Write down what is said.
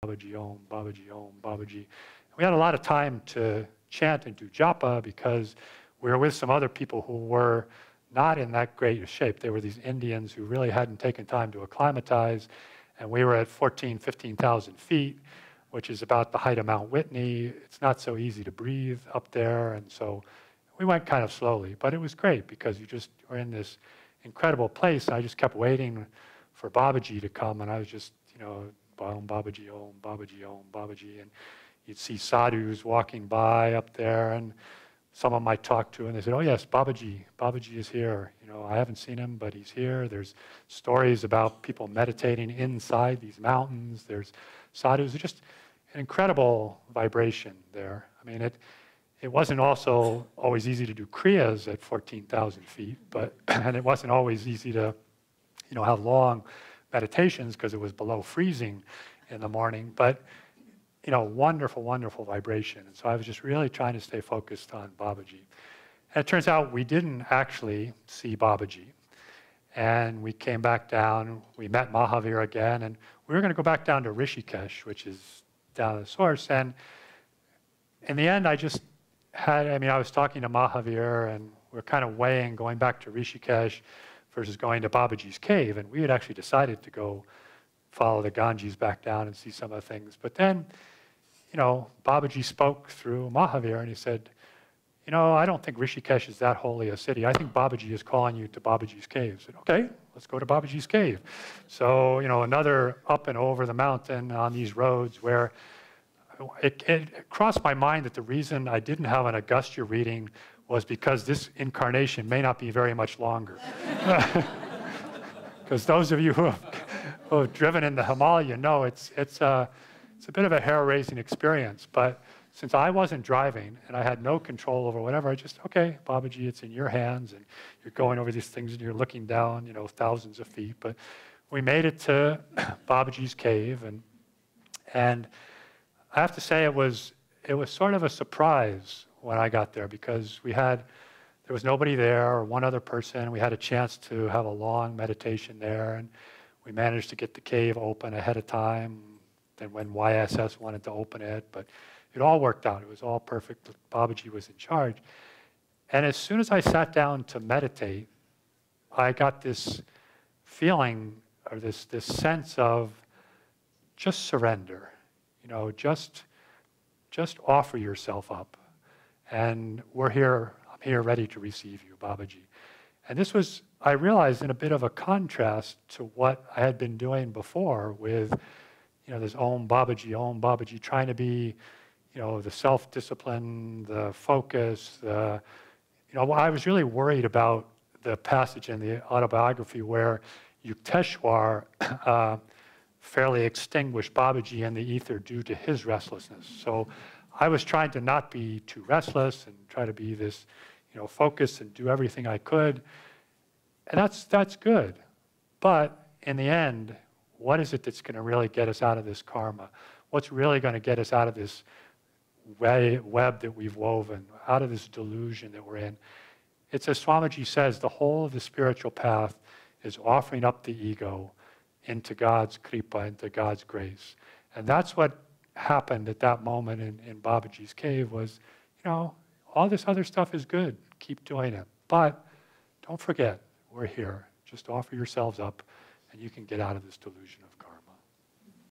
Babaji, Om, Babaji, Om, Babaji. We had a lot of time to chant and do japa because we were with some other people who were not in that great a shape. They were these Indians who really hadn't taken time to acclimatize, and we were at 14, 15,000 feet, which is about the height of Mount Whitney. It's not so easy to breathe up there, and so we went kind of slowly, but it was great because you just were in this incredible place. I just kept waiting for Babaji to come, and I was just, Om Babaji, Om Babaji, Om Babaji, and you'd see sadhus walking by up there, and someone might talk to, and they said, "Oh yes, Babaji is here. I haven't seen him, but he's here." There's stories about people meditating inside these mountains. There's sadhus. It's just an incredible vibration there. I mean, it wasn't also always easy to do kriyas at 14,000 feet, and it wasn't always easy to, have long meditations because it was below freezing in the morning. But wonderful, wonderful vibration. And so I was just really trying to stay focused on Babaji. And it turns out we didn't actually see Babaji. And we came back down, we met Mahavir again, and we were going to go back down to Rishikesh, which is down at the source. And in the end, I was talking to Mahavir, and we were kind of weighing going back to Rishikesh versus going to Babaji's cave. And we had actually decided to go follow the Ganges back down and see some of the things. But then, Babaji spoke through Mahavir, and he said, I don't think Rishikesh is that holy a city. I think Babaji is calling you to Babaji's cave. I said, okay, let's go to Babaji's cave. So, another up and over the mountain on these roads where it crossed my mind that the reason I didn't have an Agastya reading was because this incarnation may not be very much longer. Because those of you who have driven in the Himalaya know it's a bit of a hair-raising experience. But since I wasn't driving and I had no control over whatever, I just, okay, Babaji, it's in your hands, and you're going over these things and you're looking down, thousands of feet. But we made it to Babaji's cave, and I have to say it was sort of a surprise when I got there because there was nobody there or one other person. We had a chance to have a long meditation there, and we managed to get the cave open ahead of time than when YSS wanted to open it, but it all worked out. It was all perfect. Babaji was in charge. And as soon as I sat down to meditate, I got this feeling or this sense of just surrender. Just offer yourself up. And we're here, I'm here ready to receive you, Babaji. And this was, I realized, in a bit of a contrast to what I had been doing before with, this Om Babaji, trying to be, the self-discipline, the focus, I was really worried about the passage in the autobiography where Yukteswar fairly extinguished Babaji in the ether due to his restlessness. So I was trying to not be too restless and try to be this, focus and do everything I could. And that's good. But in the end, what is it that's going to really get us out of this karma? What's really going to get us out of this web that we've woven, out of this delusion that we're in? It's as Swamiji says, the whole of the spiritual path is offering up the ego into God's kripa, into God's grace. And that's what happened at that moment in Babaji's cave was, all this other stuff is good. Keep doing it. But don't forget, we're here. Just offer yourselves up, and you can get out of this delusion of